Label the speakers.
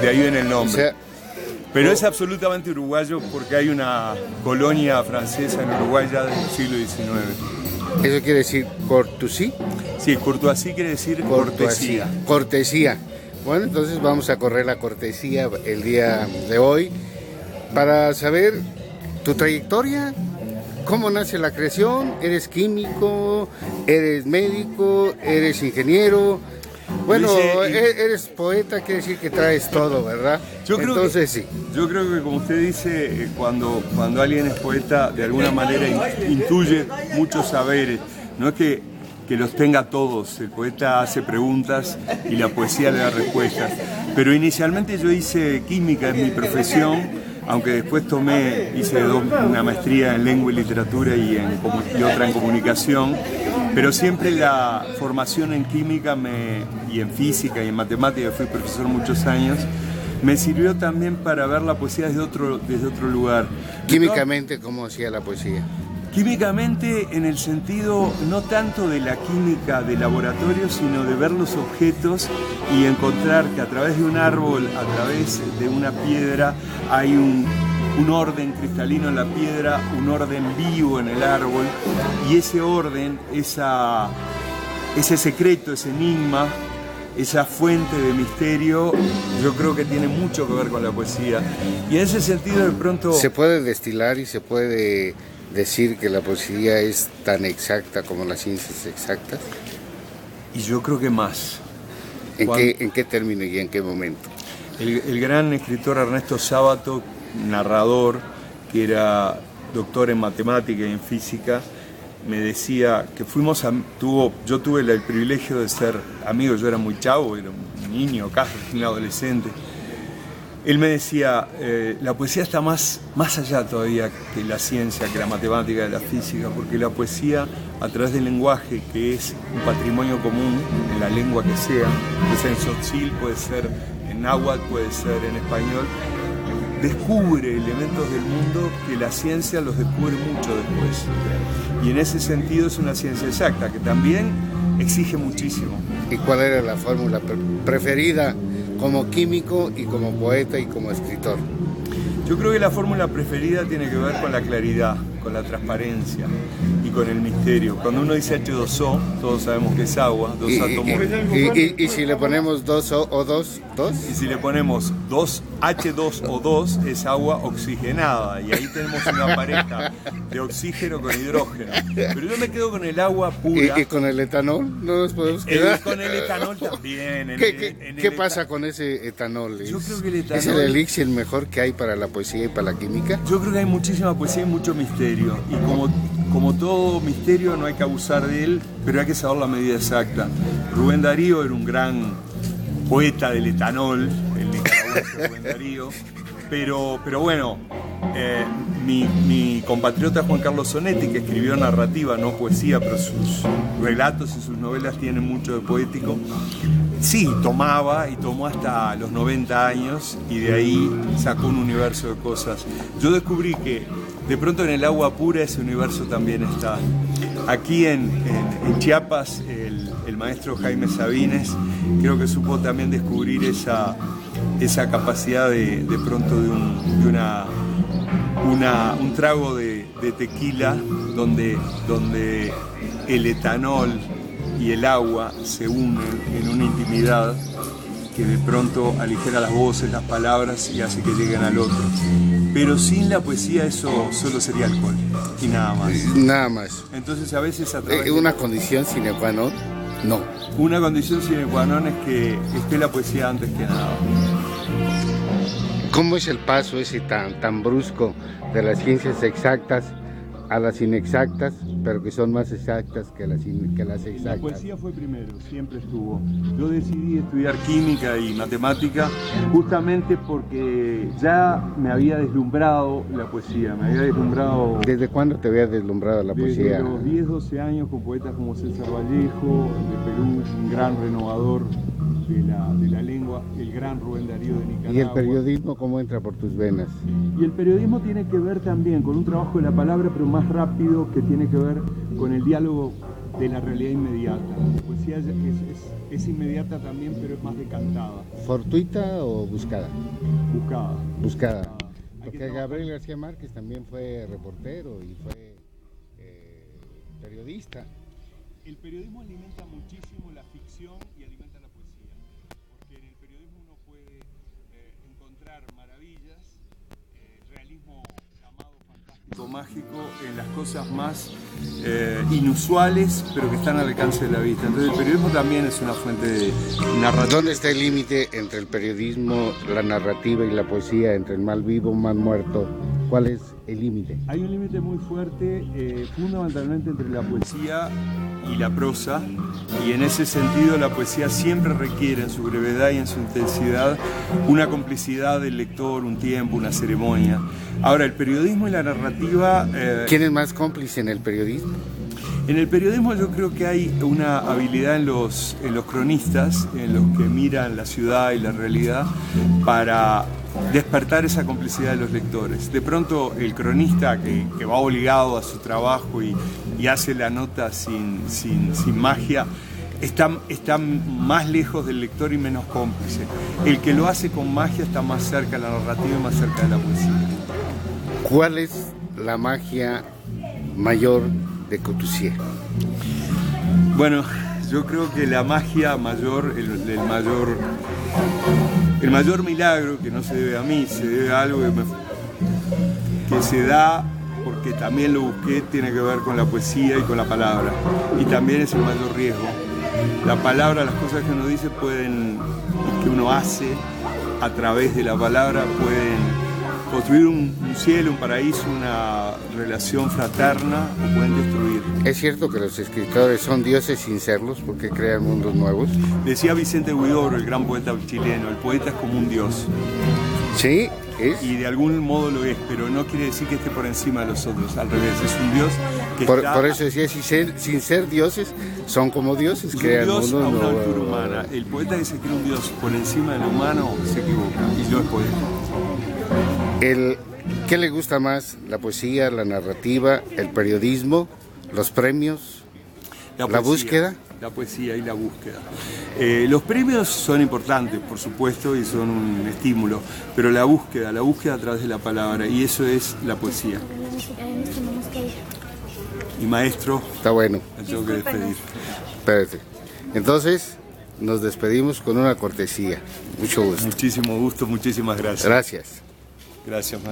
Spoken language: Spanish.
Speaker 1: de ahí viene el nombre.
Speaker 2: O sea,
Speaker 1: pero es absolutamente uruguayo porque hay una colonia francesa en Uruguay ya del siglo XIX.
Speaker 2: ¿eso quiere decir courtoisie?
Speaker 1: Sí, courtoisie quiere decir cortesía.
Speaker 2: Cortesía. Bueno, entonces vamos a correr la cortesía el día de hoy para saber tu trayectoria, cómo nace la creación. ¿Eres químico? ¿Eres médico? ¿Eres ingeniero? Bueno, eres poeta, quiere decir que traes todo, ¿verdad? Sí.
Speaker 1: Yo creo que, como usted dice, cuando alguien es poeta, de alguna manera intuye muchos saberes. No es que los tenga todos, el poeta hace preguntas y la poesía le da respuestas. Pero inicialmente yo hice química, es mi profesión, aunque después hice una maestría en lengua y literatura y otra en comunicación. Pero siempre la formación en química y en física y en matemática, fui profesor muchos años, me sirvió también para ver la poesía desde otro lugar.
Speaker 2: Químicamente, ¿cómo hacía la poesía?
Speaker 1: Químicamente en el sentido no tanto de la química de laboratorio, sino de ver los objetos y encontrar que a través de un árbol, a través de una piedra, hay un orden cristalino en la piedra, un orden vivo en el árbol, y ese orden, ese secreto, ese enigma, esa fuente de misterio, yo creo que tiene mucho que ver con la poesía. Y en ese sentido, de pronto...
Speaker 2: ¿Se puede destilar y se puede decir que la poesía es tan exacta como las ciencias exactas?
Speaker 1: Y yo creo que más.
Speaker 2: ¿En qué término y en qué momento?
Speaker 1: El gran escritor Ernesto Sábato, narrador, que era doctor en matemática y en física, me decía que yo tuve el privilegio de ser amigo. Yo era muy chavo, era un niño, casi un adolescente. Él me decía, la poesía está más allá todavía que la ciencia, que la matemática, que la física, porque la poesía, a través del lenguaje, que es un patrimonio común en la lengua que sea, puede ser en tzotzil, puede ser en náhuatl, puede ser en español, descubre elementos del mundo que la ciencia los descubre mucho después. Y en ese sentido es una ciencia exacta, que también exige muchísimo.
Speaker 2: ¿Y cuál era la fórmula preferida como químico y como poeta y como escritor?
Speaker 1: Yo creo que la fórmula preferida tiene que ver con la claridad, con la transparencia y con el misterio. Cuando uno dice H2O, todos sabemos que es agua, dos átomos.
Speaker 2: ¿Y si le ponemos 2O o 2?
Speaker 1: Y si le ponemos H2O2 es agua oxigenada, y ahí tenemos una pareja de oxígeno con hidrógeno. Pero yo me quedo con el agua pura.
Speaker 2: ¿Y con el etanol? ¿No nos podemos quedar?
Speaker 1: Con el etanol también.
Speaker 2: ¿Qué pasa con ese etanol?
Speaker 1: Yo creo que el etanol...
Speaker 2: ¿Es el elixir mejor que hay para la poesía y para la química?
Speaker 1: Yo creo que hay muchísima poesía y mucho misterio. Y como todo misterio no hay que abusar de él, pero hay que saber la medida exacta. Rubén Darío era un gran poeta del etanol, el nicaragüense Rubén Darío, pero bueno, mi compatriota Juan Carlos Sonetti, que escribió narrativa, no poesía, pero sus relatos y sus novelas tienen mucho de poético, sí, tomaba y tomó hasta los 90 años y de ahí sacó un universo de cosas. Yo descubrí que de pronto en el agua pura ese universo también está. Aquí en Chiapas, el maestro Jaime Sabines creo que supo también descubrir esa capacidad de pronto de un trago de tequila donde el etanol y el agua se unen en una intimidad que de pronto aligera las voces, las palabras y hace que lleguen al otro. Pero sin la poesía eso solo sería alcohol y nada más.
Speaker 2: Nada más.
Speaker 1: Entonces a veces a través
Speaker 2: ¿Una condición sine qua non? No.
Speaker 1: Una condición sine qua non es que esté la poesía antes que nada.
Speaker 2: ¿Cómo es el paso ese tan brusco de las ciencias exactas a las inexactas, pero que son más exactas que las exactas?
Speaker 1: La poesía fue primero, siempre estuvo. Yo decidí estudiar química y matemática justamente porque ya me había deslumbrado la poesía, me había deslumbrado...
Speaker 2: ¿Desde cuándo te había deslumbrado la poesía?
Speaker 1: Desde los 10, 12 años con poetas como César Vallejo, de Perú, un gran renovador de la lengua, el gran Rubén Darío de Nicaragua.
Speaker 2: ¿Y el periodismo cómo entra por tus venas?
Speaker 1: Y el periodismo tiene que ver también con un trabajo de la palabra, pero más rápido, que tiene que ver con el diálogo de la realidad inmediata. La poesía es inmediata también, pero es más decantada.
Speaker 2: ¿Fortuita o buscada?
Speaker 1: Buscada.
Speaker 2: Buscada. Porque Gabriel García Márquez también fue reportero y fue periodista.
Speaker 1: El periodismo alimenta muchísimo la ficción y alimenta la poesía, porque en el periodismo uno puede encontrar maravillas, realismo llamado fantástico, mágico, en las cosas más inusuales, pero que están al alcance de la vista. Entonces el periodismo también es una fuente de narrativa.
Speaker 2: ¿Dónde está el límite entre el periodismo, la narrativa y la poesía, entre el mal vivo, mal muerto? ¿Cuál es el límite?
Speaker 1: Hay un límite muy fuerte, fundamentalmente entre la poesía y la prosa, y en ese sentido la poesía siempre requiere en su brevedad y en su intensidad una complicidad del lector, un tiempo, una ceremonia. Ahora, el periodismo y la narrativa...
Speaker 2: ¿Quién es más cómplice en el periodismo?
Speaker 1: En el periodismo yo creo que hay una habilidad en los cronistas, en los que miran la ciudad y la realidad, para despertar esa complicidad de los lectores. De pronto el cronista que va obligado a su trabajo y hace la nota sin magia, está más lejos del lector y menos cómplice. El que lo hace con magia está más cerca de la narrativa y más cerca de la poesía.
Speaker 2: ¿Cuál es la magia mayor de Courvoisier?
Speaker 1: Bueno, yo creo que la magia mayor, el mayor milagro, que no se debe a mí, se debe a algo que se da, porque también lo busqué, tiene que ver con la poesía y con la palabra. Y también es el mayor riesgo. La palabra, las cosas que uno dice y que uno hace a través de la palabra, pueden construir un cielo, un paraíso, una relación fraterna, o pueden destruir.
Speaker 2: ¿Es cierto que los escritores son dioses sin serlos porque crean mundos nuevos?
Speaker 1: Decía Vicente Huidobro, el gran poeta chileno, el poeta es como un dios.
Speaker 2: Sí, es.
Speaker 1: Y de algún modo lo es, pero no quiere decir que esté por encima de los otros, al revés, es un dios que está...
Speaker 2: Por eso decía, sin ser dioses, son como dioses, crean
Speaker 1: mundos
Speaker 2: mundos
Speaker 1: a una
Speaker 2: nuevos.
Speaker 1: altura humana. El poeta que se cree un dios por encima del humano se equivoca, y no es poeta.
Speaker 2: ¿Qué le gusta más? ¿La poesía, la narrativa, el periodismo, los premios, la búsqueda?
Speaker 1: La poesía y la búsqueda. Los premios son importantes, por supuesto, y son un estímulo, pero la búsqueda a través de la palabra, y eso es la poesía. Y maestro,
Speaker 2: Está bueno.
Speaker 1: me tengo que despedir.
Speaker 2: Espérate. Entonces, nos despedimos con una cortesía. Mucho gusto.
Speaker 1: Muchísimo gusto, muchísimas gracias.
Speaker 2: Gracias.
Speaker 1: Gracias, Mario.